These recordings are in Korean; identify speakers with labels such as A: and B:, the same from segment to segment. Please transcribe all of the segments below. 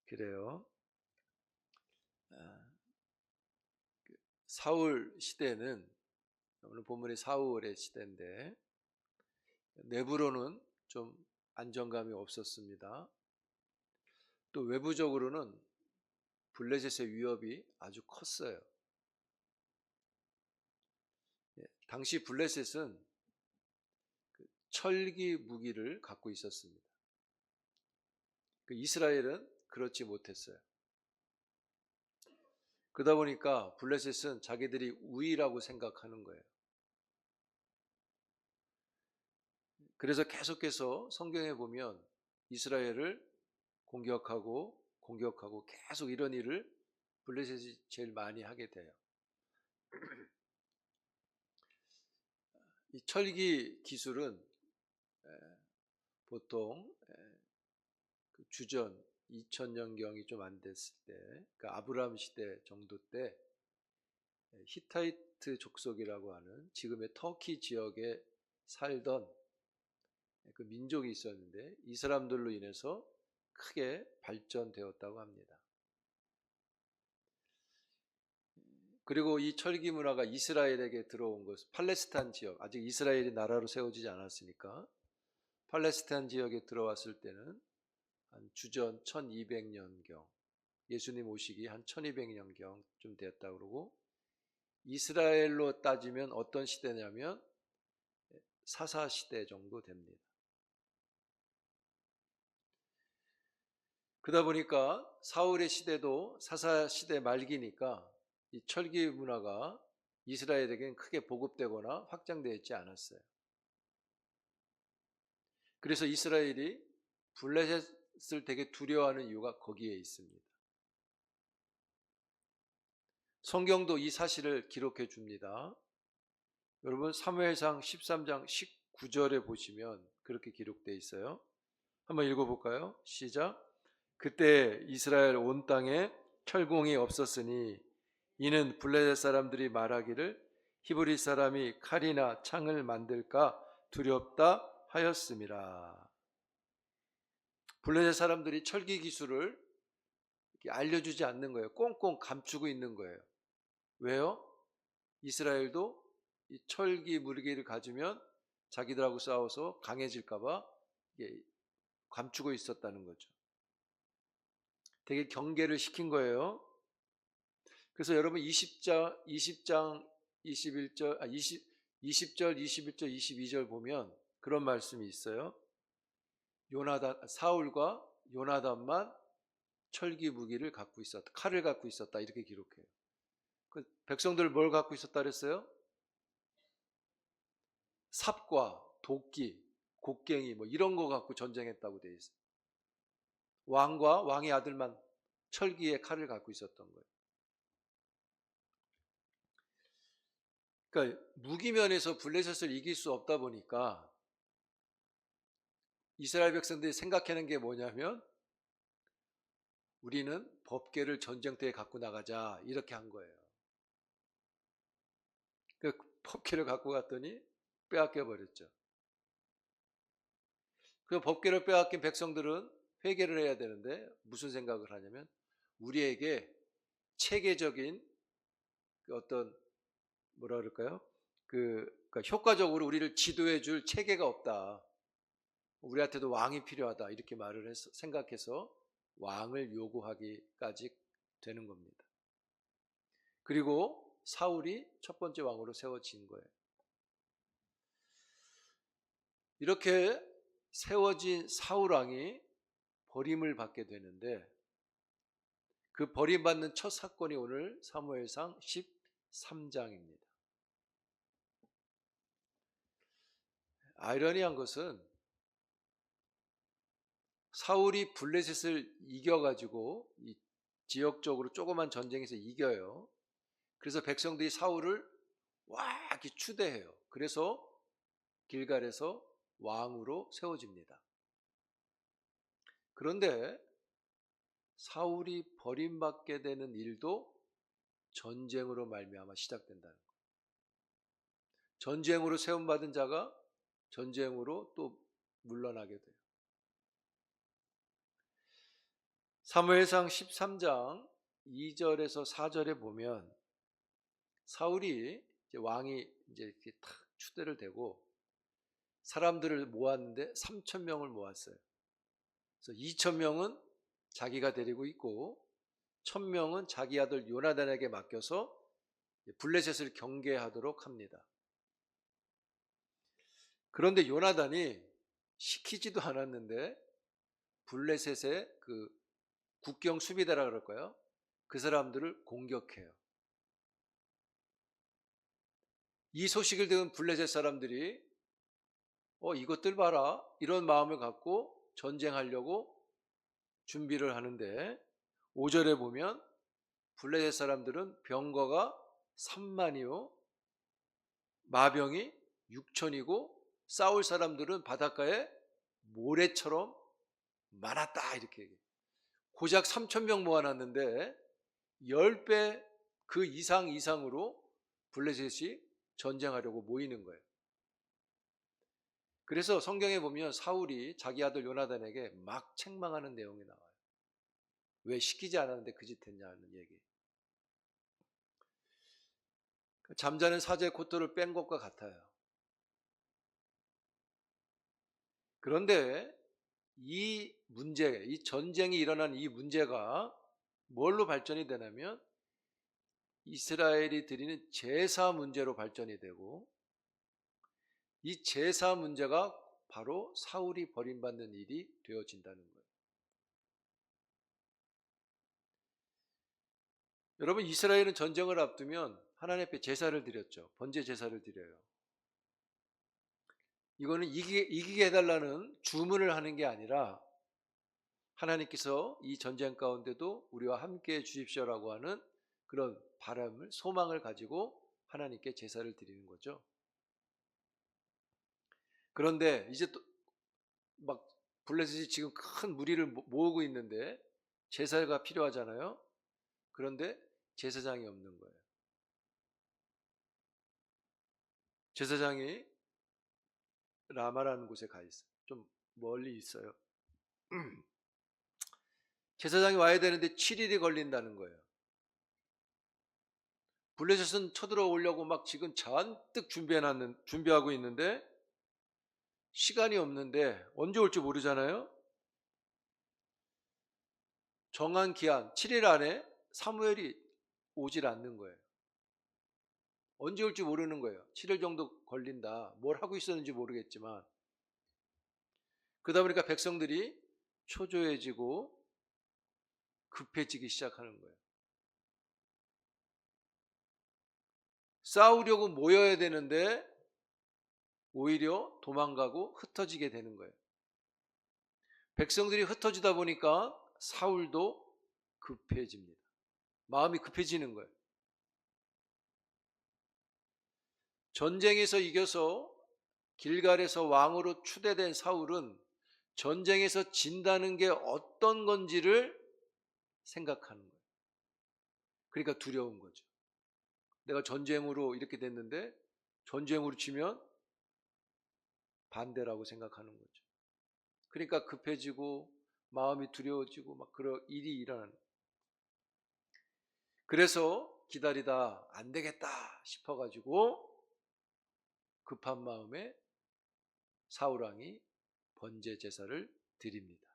A: 그래요. 아, 사울 시대는 오늘 본문이 사울의 시대인데 내부로는 좀 안정감이 없었습니다. 또 외부적으로는 블레셋의 위협이 아주 컸어요. 당시 블레셋은 철기 무기를 갖고 있었습니다. 이스라엘은 그렇지 못했어요. 그러다 보니까 블레셋은 자기들이 우위라고 생각하는 거예요. 그래서 계속해서 성경에 보면 이스라엘을 공격하고 계속 이런 일을 블레셋이 제일 많이 하게 돼요. 이 철기 기술은 보통 주전 2000년경이 좀 안 됐을 때, 그러니까 아브라함 시대 정도 때 히타이트 족속이라고 하는 지금의 터키 지역에 살던 그 민족이 있었는데 이 사람들로 인해서 크게 발전되었다고 합니다. 그리고 이 철기 문화가 이스라엘에게 들어온 것, 팔레스타인 지역, 아직 이스라엘이 나라로 세워지지 않았으니까 팔레스타인 지역에 들어왔을 때는 한 주전 1200년경, 예수님 오시기 한 1200년경쯤 됐다고 그러고, 이스라엘로 따지면 어떤 시대냐면 사사 시대 정도 됩니다. 그러다 보니까 사울의 시대도 사사 시대 말기니까 이 철기 문화가 이스라엘에게는 크게 보급되거나 확장되어 있지 않았어요. 그래서 이스라엘이 블레셋을 되게 두려워하는 이유가 거기에 있습니다. 성경도 이 사실을 기록해 줍니다. 여러분 사무엘상 13장 19절에 보시면 그렇게 기록되어 있어요. 한번 읽어볼까요? 시작. 그때 이스라엘 온 땅에 철공이 없었으니 이는 블레셋 사람들이 말하기를 히브리 사람이 칼이나 창을 만들까 두렵다 하였음이라. 블레셋 사람들이 철기 기술을 알려주지 않는 거예요. 꽁꽁 감추고 있는 거예요. 왜요? 이스라엘도 이 철기 무기를 가지면 자기들하고 싸워서 강해질까봐 감추고 있었다는 거죠. 되게 경계를 시킨 거예요. 그래서 여러분 20장 21절, 20절, 21절, 22절 보면 그런 말씀이 있어요. 사울과 요나단만 철기 무기를 갖고 있었다. 칼을 갖고 있었다. 이렇게 기록해요. 그 백성들 뭘 갖고 있었다 그랬어요? 삽과 도끼, 곡괭이 뭐 이런 거 갖고 전쟁했다고 돼 있어요. 왕과 왕의 아들만 철기의 칼을 갖고 있었던 거예요. 그러니까 무기면에서 블레셋을 이길 수 없다 보니까 이스라엘 백성들이 생각하는 게 뭐냐면 우리는 법궤를 전쟁터에 갖고 나가자 이렇게 한 거예요. 그 법궤를 갖고 갔더니 빼앗겨 버렸죠. 그 법궤를 빼앗긴 백성들은 회개를 해야 되는데 무슨 생각을 하냐면 우리에게 체계적인 어떤 뭐라 그럴까요? 그러니까 효과적으로 우리를 지도해 줄 체계가 없다. 우리한테도 왕이 필요하다. 이렇게 말을 생각해서 왕을 요구하기까지 되는 겁니다. 그리고 사울이 첫 번째 왕으로 세워진 거예요. 이렇게 세워진 사울 왕이 버림을 받게 되는데 그 버림받는 첫 사건이 오늘 사무엘상 13장입니다. 아이러니한 것은 사울이 블레셋을 이겨가지고 이 지역적으로 조그만 전쟁에서 이겨요. 그래서 백성들이 사울을 와 이렇게 추대해요. 그래서 길갈에서 왕으로 세워집니다. 그런데 사울이 버림받게 되는 일도 전쟁으로 말미암아 시작된다는 거예요. 전쟁으로 세움받은 자가 전쟁으로 또 물러나게 돼요. 사무엘상 13장 2절에서 4절에 보면 사울이 이제 왕이 이제 이렇게 탁 추대를 대고 사람들을 모았는데 3천 명을 모았어요. 그래서 2천 명은 자기가 데리고 있고 1,000명은 자기 아들 요나단에게 맡겨서 블레셋을 경계하도록 합니다. 그런데 요나단이 시키지도 않았는데 블레셋의 그 국경 수비대라 그럴까요? 그 사람들을 공격해요. 이 소식을 들은 블레셋 사람들이 이것들 봐라 이런 마음을 갖고 전쟁하려고 준비를 하는데 5절에 보면 블레셋 사람들은 병거가 3만이요 마병이 6천이고 싸울 사람들은 바닷가에 모래처럼 많았다 이렇게 얘기해요. 고작 3천 명 모아놨는데 10배 그 이상으로 블레셋이 전쟁하려고 모이는 거예요. 그래서 성경에 보면 사울이 자기 아들 요나단에게 막 책망하는 내용이 나와요. 왜 시키지 않았는데 그 짓 했냐는 얘기. 잠자는 사자의 콧돌을 뺀 것과 같아요. 그런데 이 문제, 이 전쟁이 일어난 이 문제가 뭘로 발전이 되냐면 이스라엘이 드리는 제사 문제로 발전이 되고 이 제사 문제가 바로 사울이 버림받는 일이 되어진다는 거예요. 여러분 이스라엘은 전쟁을 앞두면 하나님 앞에 제사를 드렸죠. 번제 제사를 드려요. 이거는 이기게 해달라는 주문을 하는 게 아니라 하나님께서 이 전쟁 가운데도 우리와 함께 해 주십시오라고 하는 그런 바람을 소망을 가지고 하나님께 제사를 드리는 거죠. 그런데 이제 또 막 블레셋이 지금 큰 무리를 모으고 있는데 제사가 필요하잖아요. 그런데 제사장이 없는 거예요. 제사장이 라마라는 곳에 가 있어요. 좀 멀리 있어요. 제사장이 와야 되는데 7일이 걸린다는 거예요. 블레셋은 쳐들어오려고 막 지금 잔뜩 준비하고 있는데 시간이 없는데 언제 올지 모르잖아요. 정한 기한 7일 안에 사무엘이 오질 않는 거예요. 언제 올지 모르는 거예요. 7일 정도 걸린다. 뭘 하고 있었는지 모르겠지만 그러다 보니까 백성들이 초조해지고 급해지기 시작하는 거예요. 싸우려고 모여야 되는데 오히려 도망가고 흩어지게 되는 거예요. 백성들이 흩어지다 보니까 사울도 급해집니다. 마음이 급해지는 거예요. 전쟁에서 이겨서 길갈에서 왕으로 추대된 사울은 전쟁에서 진다는 게 어떤 건지를 생각하는 거예요. 그러니까 두려운 거죠. 내가 전쟁으로 이렇게 됐는데 전쟁으로 치면 반대라고 생각하는 거죠. 그러니까 급해지고 마음이 두려워지고 막 그런 일이 일어나는 거예요. 그래서 기다리다 안 되겠다 싶어가지고 급한 마음에 사울왕이 번제 제사를 드립니다.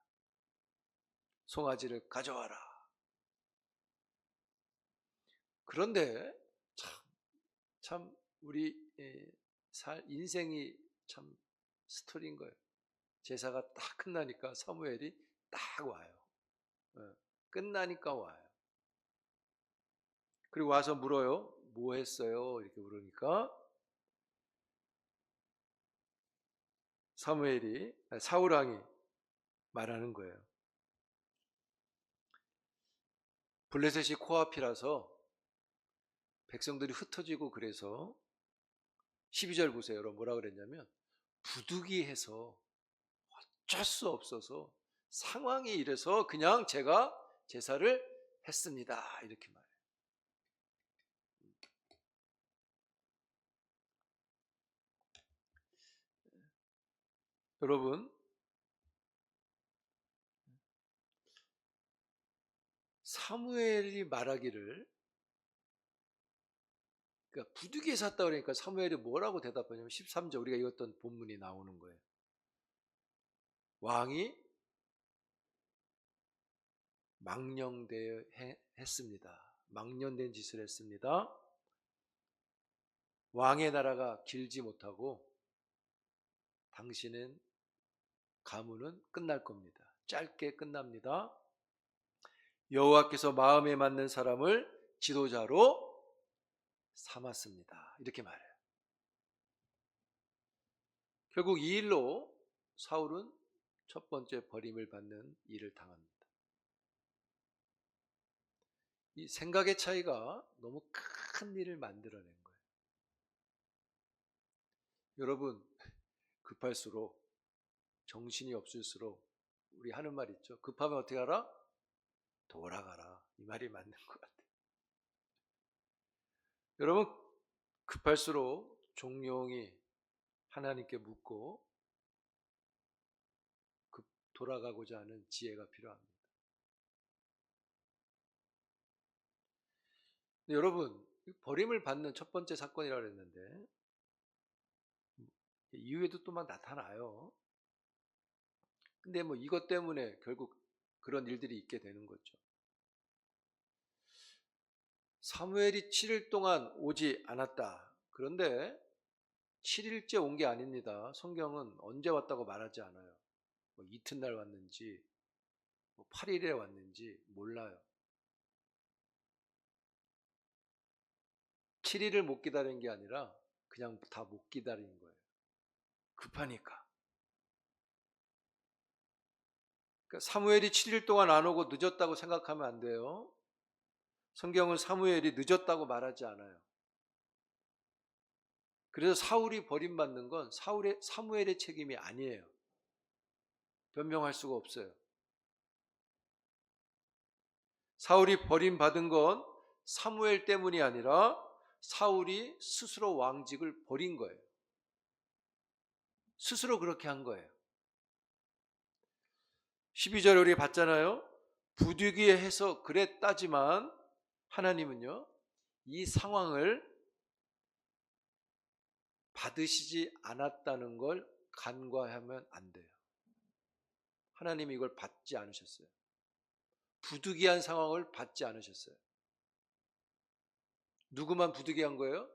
A: 송아지를 가져와라. 그런데 참 우리 인생이 참 스토리인 거예요. 제사가 딱 끝나니까 사무엘이 딱 와요. 끝나니까 와요. 그리고 와서 물어요. 뭐 했어요? 이렇게 물으니까 사울왕이 말하는 거예요. 블레셋이 코앞이라서 백성들이 흩어지고 그래서 12절 보세요. 여러분 뭐라 그랬냐면 부득이해서 어쩔 수 없어서 상황이 이래서 그냥 제가 제사를 했습니다. 이렇게 말해요. 여러분 사무엘이 말하기를, 그러니까 부득이에 샀다 그러니까 사무엘이 뭐라고 대답하냐면 13절 우리가 읽었던 본문이 나오는 거예요. 왕이 망령되어 했습니다. 망령된 짓을 했습니다. 왕의 나라가 길지 못하고 당신은 가문은 끝날 겁니다. 짧게 끝납니다. 여호와께서 마음에 맞는 사람을 지도자로 삼았습니다. 이렇게 말해요. 결국 이 일로 사울은 첫 번째 버림을 받는 일을 당합니다. 이 생각의 차이가 너무 큰 일을 만들어낸 거예요. 여러분, 급할수록, 정신이 없을수록 우리 하는 말 있죠. 급하면 어떻게 하라? 돌아가라. 이 말이 맞는 것 같아요. 여러분, 급할수록 종용이 하나님께 묻고 돌아가고자 하는 지혜가 필요합니다. 여러분, 버림을 받는 첫 번째 사건이라고 했는데 이후에도 또 막 나타나요. 근데 뭐 이것 때문에 결국 그런 일들이 있게 되는 거죠. 사무엘이 7일 동안 오지 않았다. 그런데 7일째 온 게 아닙니다. 성경은 언제 왔다고 말하지 않아요. 뭐 이튿날 왔는지 뭐 8일에 왔는지 몰라요. 7일을 못 기다린 게 아니라 그냥 다 못 기다린 거예요. 급하니까. 그러니까 사무엘이 7일 동안 안 오고 늦었다고 생각하면 안 돼요. 성경은 사무엘이 늦었다고 말하지 않아요. 그래서 사울이 버림받는 건 사무엘의 책임이 아니에요. 변명할 수가 없어요. 사울이 버림받은 건 사무엘 때문이 아니라 사울이 스스로 왕직을 버린 거예요. 스스로 그렇게 한 거예요. 12절 우리 봤잖아요. 부득이해 해서 그랬다지만 하나님은요, 이 상황을 받으시지 않았다는 걸 간과하면 안 돼요. 하나님이 이걸 받지 않으셨어요. 부득이한 상황을 받지 않으셨어요. 누구만 부득이한 거예요?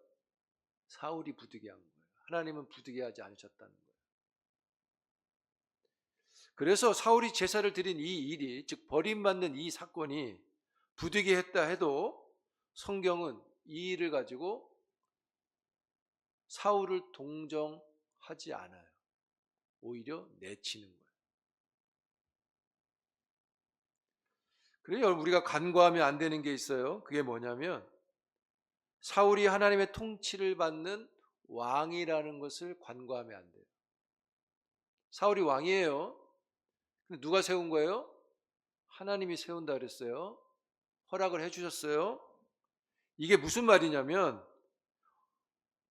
A: 사울이 부득이한 거예요. 하나님은 부득이하지 않으셨다는 거예요. 그래서 사울이 제사를 드린 이 일이, 즉 버림받는 이 사건이 부득이했다 해도 성경은 이 일을 가지고 사울을 동정하지 않아요. 오히려 내치는 거예요. 그래요. 우리가 간과하면 안 되는 게 있어요. 그게 뭐냐면 사울이 하나님의 통치를 받는 왕이라는 것을 간과하면 안 돼요. 사울이 왕이에요. 근데 누가 세운 거예요? 하나님이 세운다 그랬어요. 허락을 해주셨어요. 이게 무슨 말이냐면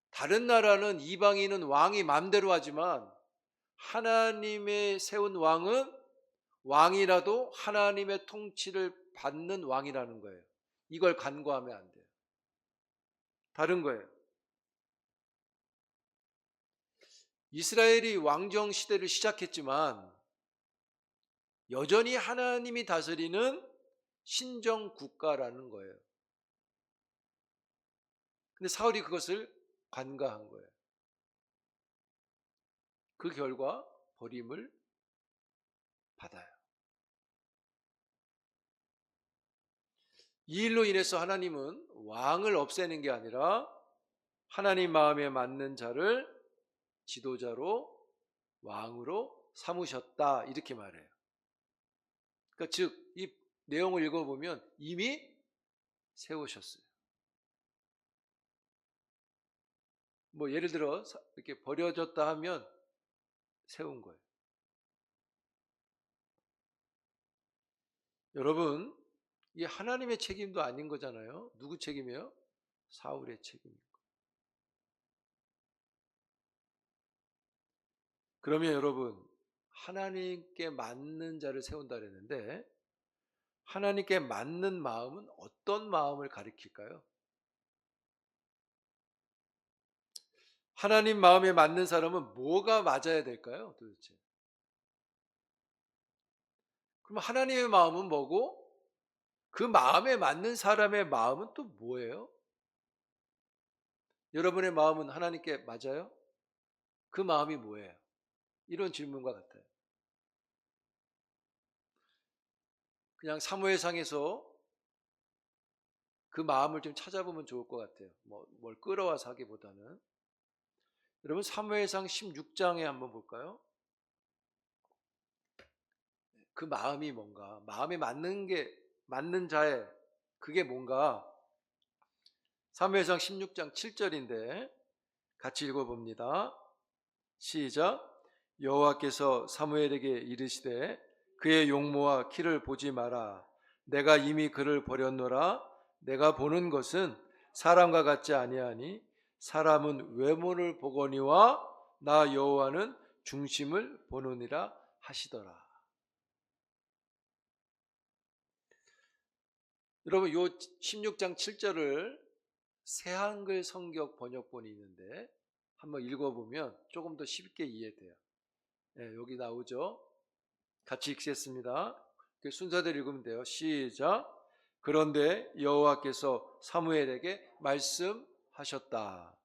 A: 다른 나라는 이방인은 왕이 마음대로 하지만 하나님의 세운 왕은 왕이라도 하나님의 통치를 받는 왕이라는 거예요. 이걸 간과하면 안 돼요. 다른 거예요. 이스라엘이 왕정 시대를 시작했지만 여전히 하나님이 다스리는 신정 국가라는 거예요. 근데 사울이 그것을 간과한 거예요. 그 결과 버림을 받아요. 이 일로 인해서 하나님은 왕을 없애는 게 아니라 하나님 마음에 맞는 자를 지도자로 왕으로 삼으셨다 이렇게 말해요. 그러니까 즉 이 내용을 읽어보면 이미 세우셨어요. 뭐 예를 들어 이렇게 버려졌다 하면 세운 거예요. 여러분, 이 하나님의 책임도 아닌 거잖아요. 누구 책임이에요? 사울의 책임이에요. 그러면 여러분, 하나님께 맞는 자를 세운다 그랬는데 하나님께 맞는 마음은 어떤 마음을 가리킬까요? 하나님 마음에 맞는 사람은 뭐가 맞아야 될까요, 도대체? 그럼 하나님의 마음은 뭐고, 그 마음에 맞는 사람의 마음은 또 뭐예요? 여러분의 마음은 하나님께 맞아요? 그 마음이 뭐예요? 이런 질문과 같아요. 그냥 사무엘상에서 그 마음을 좀 찾아보면 좋을 것 같아요. 뭘 끌어와서 하기보다는. 여러분 사무엘상 16장에 한번 볼까요? 그 마음이 뭔가, 마음에 맞는 자의 그게 뭔가. 사무엘상 16장 7절인데 같이 읽어봅니다. 시작. 여호와께서 사무엘에게 이르시되 그의 용모와 키를 보지 마라. 내가 이미 그를 버렸노라. 내가 보는 것은 사람과 같지 아니하니 사람은 외모를 보거니와 나 여호와는 중심을 보느니라 하시더라. 여러분 요 16장 7절을 새한글 성경 번역본이 있는데 한번 읽어보면 조금 더 쉽게 이해돼요. 네, 여기 나오죠. 같이 읽겠습니다. 순서대로 읽으면 돼요. 시작. 그런데 여호와께서 사무엘에게 말씀하셨다.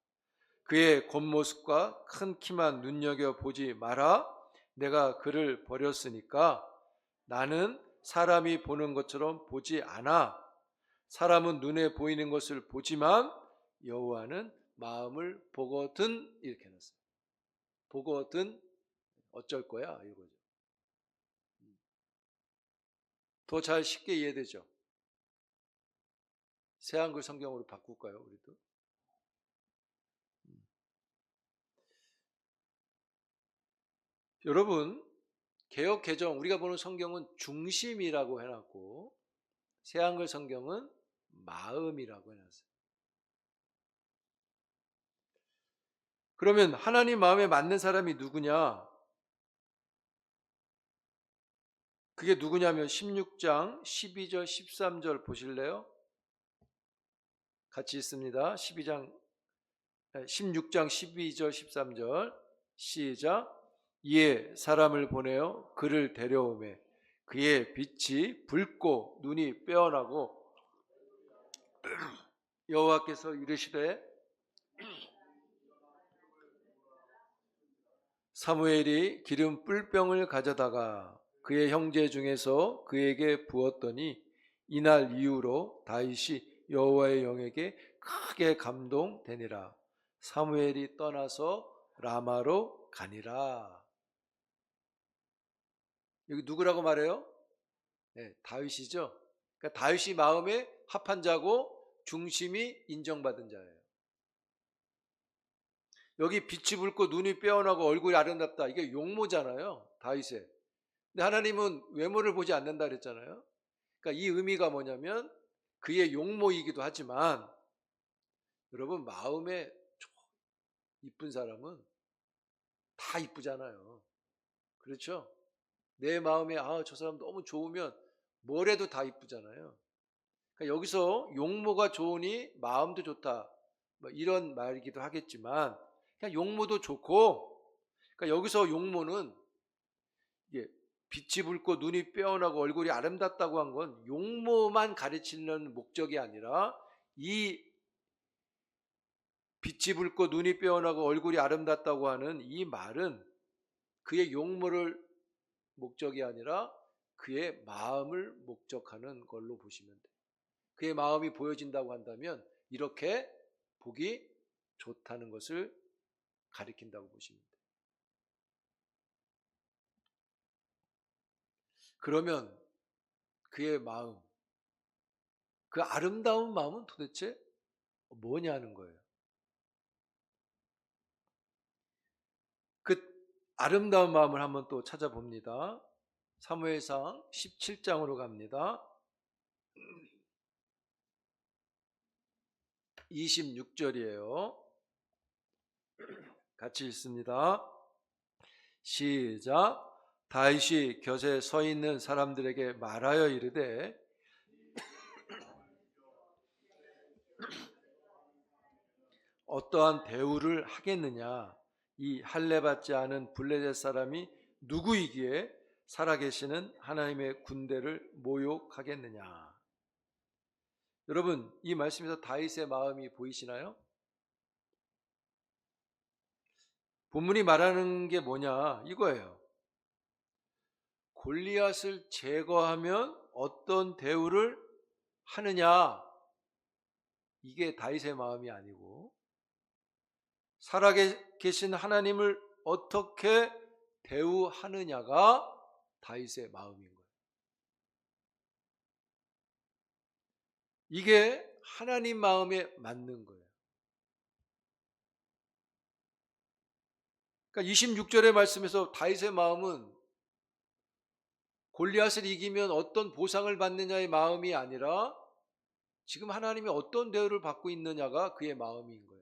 A: 그의 겉모습과 큰 키만 눈여겨보지 마라. 내가 그를 버렸으니까 나는 사람이 보는 것처럼 보지 않아. 사람은 눈에 보이는 것을 보지만 여호와는 마음을 보거든. 이렇게 해놨어요. 보거든 어쩔 거야 이거죠. 더 잘 쉽게 이해되죠. 새한글 성경으로 바꿀까요 우리도? 여러분 개역 개정 우리가 보는 성경은 중심이라고 해놨고 새한글 성경은 마음이라고 해놨어요. 그러면 하나님 마음에 맞는 사람이 누구냐? 그게 누구냐면 16장 12절 13절 보실래요? 같이 있습니다. 16장 12절 13절 시작. 이에 사람을 보내어 그를 데려오매 그의 빛이 붉고 눈이 빼어나고 여호와께서 이르시되 사무엘이 기름 뿔병을 가져다가 그의 형제 중에서 그에게 부었더니 이날 이후로 다윗이 여호와의 영에게 크게 감동되니라. 사무엘이 떠나서 라마로 가니라. 여기 누구라고 말해요? 네, 다윗이죠. 그러니까 다윗이 마음에 합한 자고 중심이 인정받은 자예요. 여기 빛이 붉고 눈이 빼어나고 얼굴이 아름답다. 이게 용모잖아요. 다윗의. 근데 하나님은 외모를 보지 않는다 그랬잖아요. 그러니까 이 의미가 뭐냐면 그의 용모이기도 하지만 여러분 마음에 이쁜 사람은 다 이쁘잖아요. 그렇죠? 내 마음에 저 사람 너무 좋으면 뭘 해도 다 이쁘잖아요. 그러니까 여기서 용모가 좋으니 마음도 좋다. 뭐 이런 말이기도 하겠지만 그냥 용모도 좋고 그러니까 여기서 용모는 이게 빛이 붉고 눈이 빼어나고 얼굴이 아름답다고 한 건 용모만 가르치는 목적이 아니라 이 빛이 붉고 눈이 빼어나고 얼굴이 아름답다고 하는 이 말은 그의 용모를 목적이 아니라 그의 마음을 목적하는 걸로 보시면 돼요. 그의 마음이 보여진다고 한다면 이렇게 보기 좋다는 것을 가리킨다고 보시면 돼요. 그러면 그의 마음, 그 아름다운 마음은 도대체 뭐냐는 거예요. 그 아름다운 마음을 한번 또 찾아봅니다. 사무엘상 17장으로 갑니다. 26절이에요. 같이 읽습니다. 시작. 다윗이 곁에 서 있는 사람들에게 말하여 이르되 어떠한 대우를 하겠느냐? 이 할례받지 않은 블레셋 사람이 누구이기에 살아계시는 하나님의 군대를 모욕하겠느냐? 여러분, 이 말씀에서 다윗의 마음이 보이시나요? 본문이 말하는 게 뭐냐? 이거예요. 골리앗을 제거하면 어떤 대우를 하느냐? 이게 다윗의 마음이 아니고 살아계신 하나님을 어떻게 대우하느냐가 다윗의 마음인 거예요. 이게 하나님 마음에 맞는 거예요. 그러니까 26절의 말씀에서 다윗의 마음은 골리앗을 이기면 어떤 보상을 받느냐의 마음이 아니라 지금 하나님이 어떤 대우를 받고 있느냐가 그의 마음인 거예요.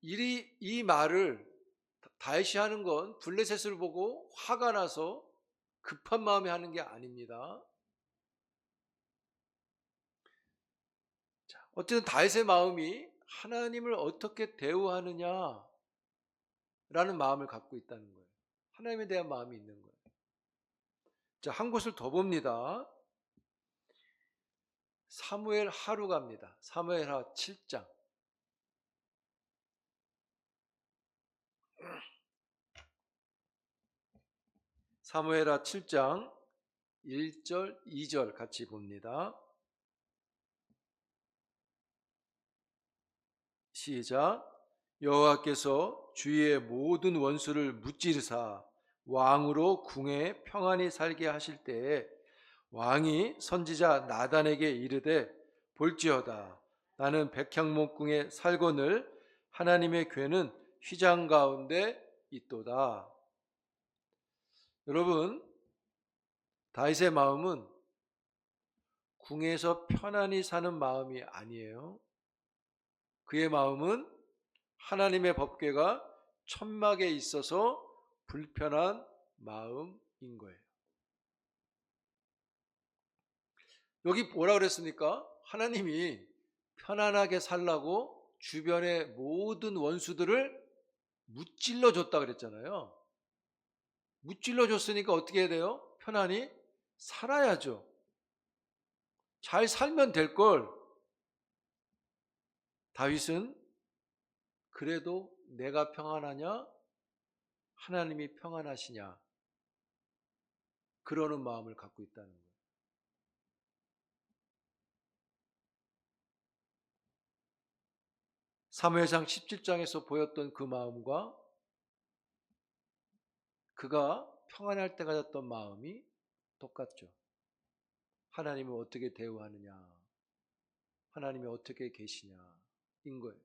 A: 이 말을 다윗이 하는 건 블레셋을 보고 화가 나서 급한 마음에 하는 게 아닙니다. 어쨌든 다윗의 마음이 하나님을 어떻게 대우하느냐라는 마음을 갖고 있다는 거예요. 하나님에 대한 마음이 있는 거예요. 자, 한 곳을 더 봅니다. 사무엘 하루 갑니다. 사무엘하 7장. 사무엘하 7장 1절, 2절 같이 봅니다. 시작. 여호와께서 주의 모든 원수를 무찌르사 왕으로 궁에 평안히 살게 하실 때에 왕이 선지자 나단에게 이르되 볼지어다 나는 백향목궁에 살거늘 하나님의 궤는 휘장 가운데 있도다. 여러분, 다윗의 마음은 궁에서 편안히 사는 마음이 아니에요. 그의 마음은 하나님의 법궤가 천막에 있어서 불편한 마음인 거예요. 여기 뭐라 그랬습니까? 하나님이 편안하게 살라고 주변의 모든 원수들을 무찔러 줬다 그랬잖아요. 무찔러 줬으니까 어떻게 해야 돼요? 편안히 살아야죠. 잘 살면 될 걸. 다윗은 그래도 내가 평안하냐? 하나님이 평안하시냐? 그러는 마음을 갖고 있다는 거예요. 사무엘상 17장에서 보였던 그 마음과 그가 평안할 때 가졌던 마음이 똑같죠. 하나님을 어떻게 대우하느냐, 하나님이 어떻게 계시냐, 인 거예요.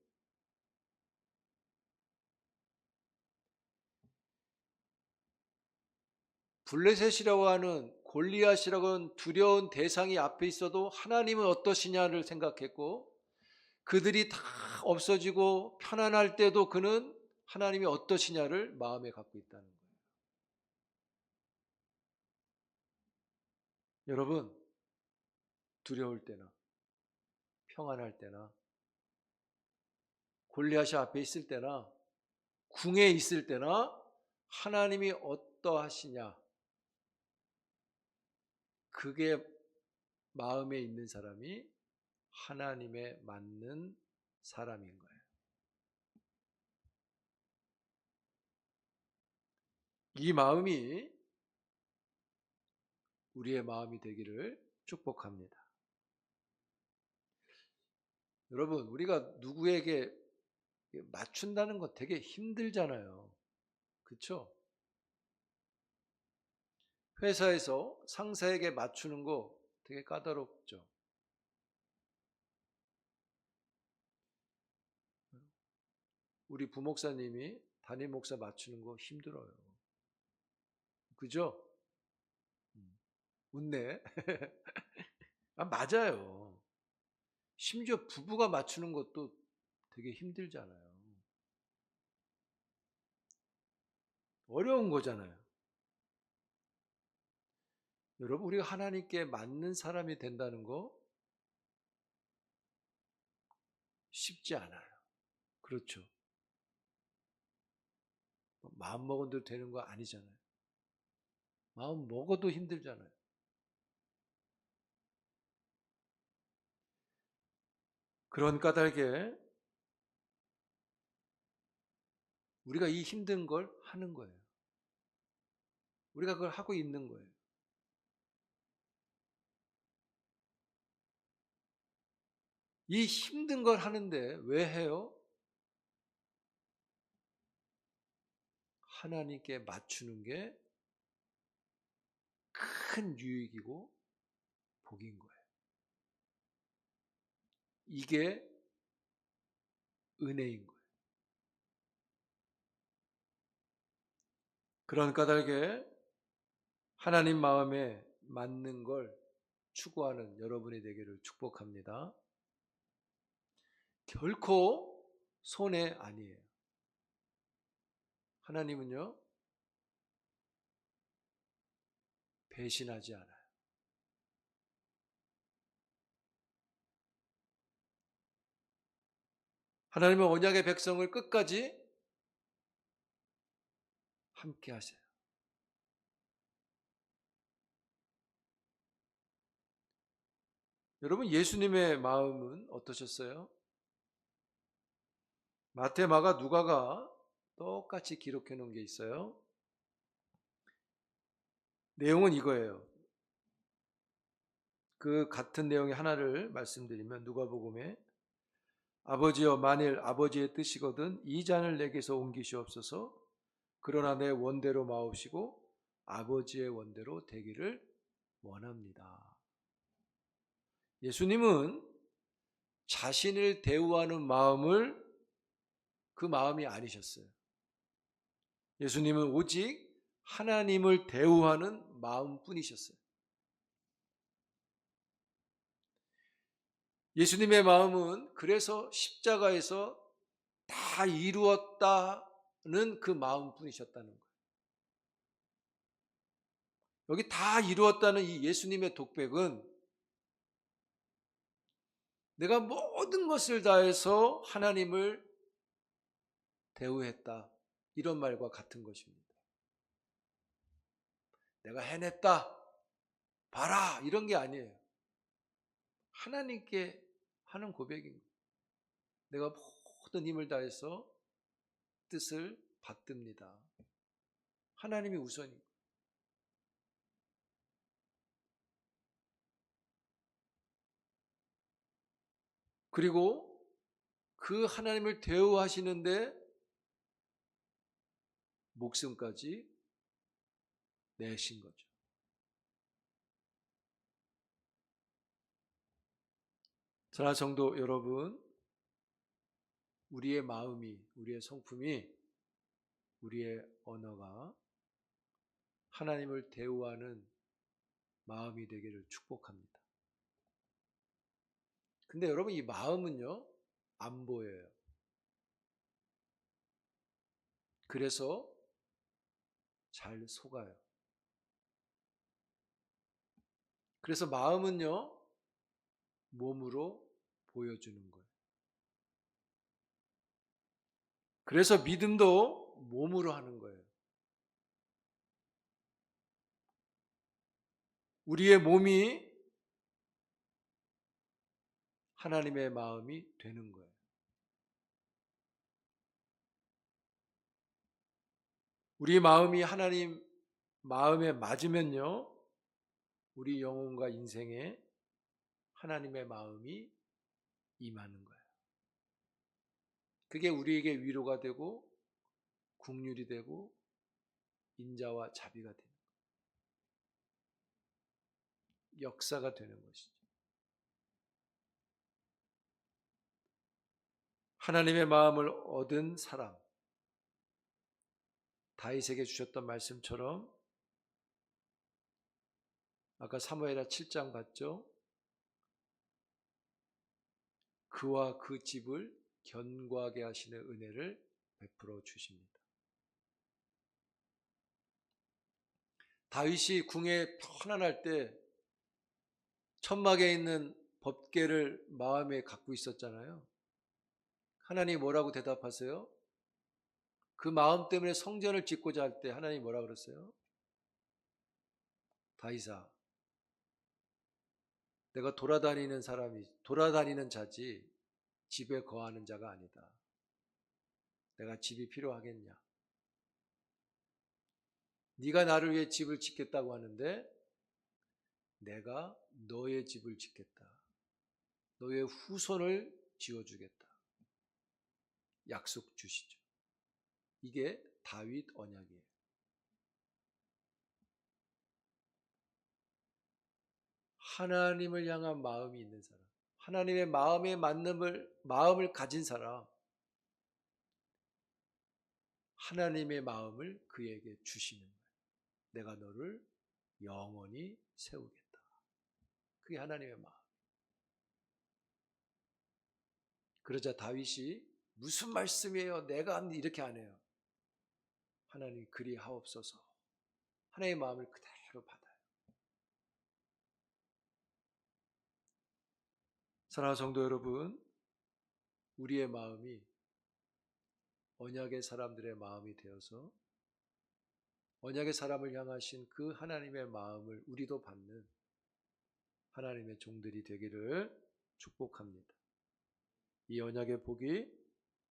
A: 블레셋이라고 하는 골리앗이라고 하는 두려운 대상이 앞에 있어도 하나님은 어떠시냐를 생각했고, 그들이 다 없어지고 편안할 때도 그는 하나님이 어떠시냐를 마음에 갖고 있다는 거예요. 여러분, 두려울 때나 평안할 때나 골리앗이 앞에 있을 때나 궁에 있을 때나 하나님이 어떠하시냐, 그게 마음에 있는 사람이 하나님에 맞는 사람인 거예요. 이 마음이 우리의 마음이 되기를 축복합니다. 여러분, 우리가 누구에게 맞춘다는 거 되게 힘들잖아요. 그렇죠? 회사에서 상사에게 맞추는 거 되게 까다롭죠. 우리 부목사님이 담임 목사 맞추는 거 힘들어요. 그죠? 웃네. 아, 맞아요. 심지어 부부가 맞추는 것도 되게 힘들잖아요. 어려운 거잖아요. 여러분, 우리가 하나님께 맞는 사람이 된다는 거 쉽지 않아요. 그렇죠. 마음 먹은 대로 되는 거 아니잖아요. 마음 먹어도 힘들잖아요. 그런 까닭에 우리가 이 힘든 걸 하는 거예요. 우리가 그걸 하고 있는 거예요. 이 힘든 걸 하는데 왜 해요? 하나님께 맞추는 게 큰 유익이고 복인 거예요. 이게 은혜인 거예요. 그런 까닭에 하나님 마음에 맞는 걸 추구하는 여러분이 되기를 축복합니다. 결코 손해 아니에요. 하나님은요, 배신하지 않아요. 하나님은 언약의 백성을 끝까지 함께 하세요. 여러분, 예수님의 마음은 어떠셨어요? 마태, 마가, 누가가 똑같이 기록해 놓은 게 있어요. 내용은 이거예요. 그 같은 내용의 하나를 말씀드리면 누가복음에 아버지여 만일 아버지의 뜻이거든 이 잔을 내게서 옮기시옵소서. 그러나 내 원대로 마옵시고 아버지의 원대로 되기를 원합니다. 예수님은 자신을 대우하는 마음을 그 마음이 아니셨어요. 예수님은 오직 하나님을 대우하는 마음뿐이셨어요. 예수님의 마음은 그래서 십자가에서 다 이루었다는 그 마음뿐이셨다는 거예요. 여기 다 이루었다는 이 예수님의 독백은 내가 모든 것을 다해서 하나님을 대우했다, 이런 말과 같은 것입니다. 내가 해냈다, 봐라, 이런 게 아니에요. 하나님께 하는 고백입니다. 내가 모든 힘을 다해서 뜻을 받듭니다. 하나님이 우선입니다. 그리고 그 하나님을 대우하시는데 목숨까지 내신 거죠. 사랑하는 성도 여러분, 우리의 마음이, 우리의 성품이, 우리의 언어가 하나님을 대우하는 마음이 되기를 축복합니다. 근데 여러분, 이 마음은요, 안 보여요. 그래서 잘 속아요. 그래서 마음은요, 몸으로 보여주는 거예요. 그래서 믿음도 몸으로 하는 거예요. 우리의 몸이 하나님의 마음이 되는 거예요. 우리 마음이 하나님 마음에 맞으면요, 우리 영혼과 인생에 하나님의 마음이 임하는 거예요. 그게 우리에게 위로가 되고 긍휼이 되고 인자와 자비가 되는 거예요. 역사가 되는 것이죠. 하나님의 마음을 얻은 사람, 다윗에게 주셨던 말씀처럼 아까 사무엘하 7장 봤죠? 그와 그 집을 견고하게 하시는 은혜를 베풀어 주십니다. 다윗이 궁에 편안할 때 천막에 있는 법궤를 마음에 갖고 있었잖아요. 하나님이 뭐라고 대답하세요? 그 마음 때문에 성전을 짓고자 할 때 하나님이 뭐라 그랬어요? 다윗아, 내가 돌아다니는 자지 집에 거하는 자가 아니다. 내가 집이 필요하겠냐? 네가 나를 위해 집을 짓겠다고 하는데 내가 너의 집을 짓겠다. 너의 후손을 지어주겠다. 약속 주시죠. 이게 다윗 언약이에요. 하나님을 향한 마음이 있는 사람, 하나님의 마음에 맞는 마음을 가진 사람, 하나님의 마음을 그에게 주시는 거예요. 내가 너를 영원히 세우겠다. 그게 하나님의 마음. 그러자 다윗이 무슨 말씀이에요? 내가 이렇게 안 해요. 하나님 그리하옵소서. 하나님의 마음을 그대로 받아요. 사랑하는 성도 여러분, 우리의 마음이 언약의 사람들의 마음이 되어서 언약의 사람을 향하신 그 하나님의 마음을 우리도 받는 하나님의 종들이 되기를 축복합니다. 이 언약의 복이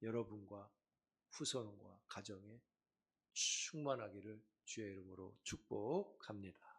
A: 여러분과 후손과 가정에 충만하기를 주의 이름으로 축복합니다.